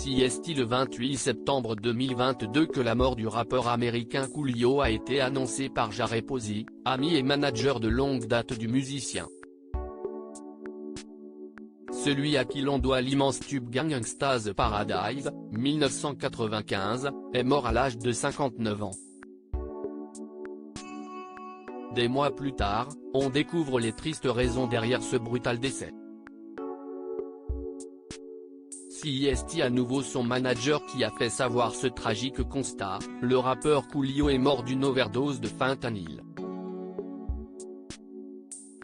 CST le 28 septembre 2022 que la mort du rappeur américain Coolio a été annoncée par Jare Posey, ami et manager de longue date du musicien. Celui à qui l'on doit l'immense tube Gangsta's Paradise, 1995, est mort à l'âge de 59 ans. Des mois plus tard, on découvre les tristes raisons derrière ce brutal décès. CST à nouveau son manager qui a fait savoir ce tragique constat, le rappeur Coolio est mort d'une overdose de fentanyl.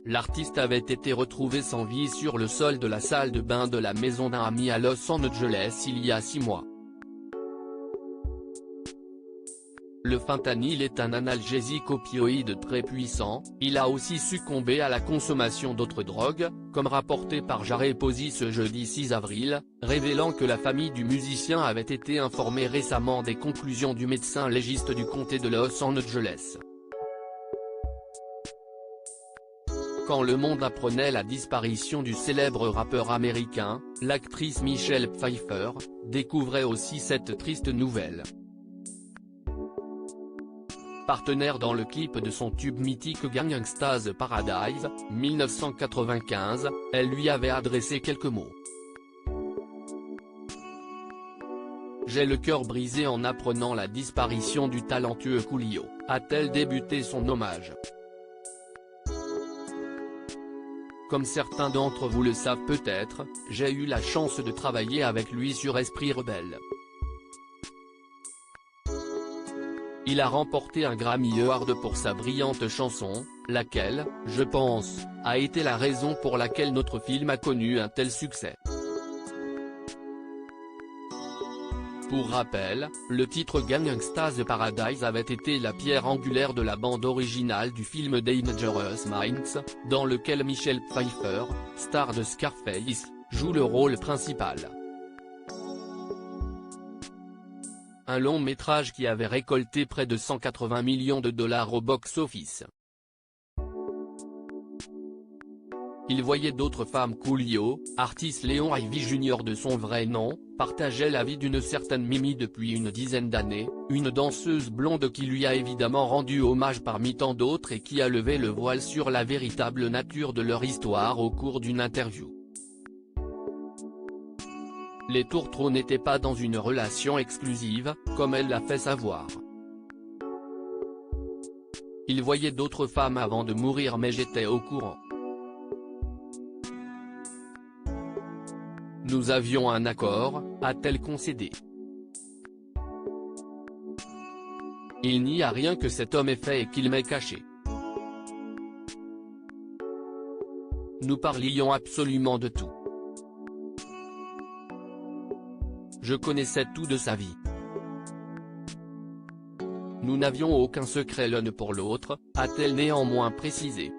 L'artiste avait été retrouvé sans vie sur le sol de la salle de bain de la maison d'un ami à Los Angeles il y a 6 mois. Le fentanyl est un analgésique opioïde très puissant, il a aussi succombé à la consommation d'autres drogues, comme rapporté par Jare Posey ce jeudi 6 avril, révélant que la famille du musicien avait été informée récemment des conclusions du médecin légiste du comté de Los Angeles. Quand le monde apprenait la disparition du célèbre rappeur américain, l'actrice Michelle Pfeiffer découvrait aussi cette triste nouvelle. Partenaire dans le clip de son tube mythique Gangsta's Paradise, 1995, elle lui avait adressé quelques mots. « J'ai le cœur brisé en apprenant la disparition du talentueux Coolio », a-t-elle débuté son hommage. Comme certains d'entre vous le savent peut-être, j'ai eu la chance de travailler avec lui sur Esprit Rebelle. Il a remporté un Grammy Award pour sa brillante chanson, laquelle, je pense, a été la raison pour laquelle notre film a connu un tel succès. Pour rappel, le titre Gangsta's Paradise avait été la pierre angulaire de la bande originale du film Dangerous Minds, dans lequel Michelle Pfeiffer, star de Scarface, joue le rôle principal. Un long métrage qui avait récolté près de 180 millions de dollars au box-office. Il voyait d'autres femmes. Coolio, Artis Leon Ivy Jr. de son vrai nom, partageait la vie d'une certaine Mimi depuis une dizaine d'années, une danseuse blonde qui lui a évidemment rendu hommage parmi tant d'autres et qui a levé le voile sur la véritable nature de leur histoire au cours d'une interview. Les tourtereaux n'étaient pas dans une relation exclusive, comme elle l'a fait savoir. Il voyait d'autres femmes avant de mourir mais j'étais au courant. Nous avions un accord, a-t-elle concédé. Il n'y a rien que cet homme ait fait et qu'il m'ait caché. Nous parlions absolument de tout. Je connaissais tout de sa vie. Nous n'avions aucun secret l'un pour l'autre, a-t-elle néanmoins précisé.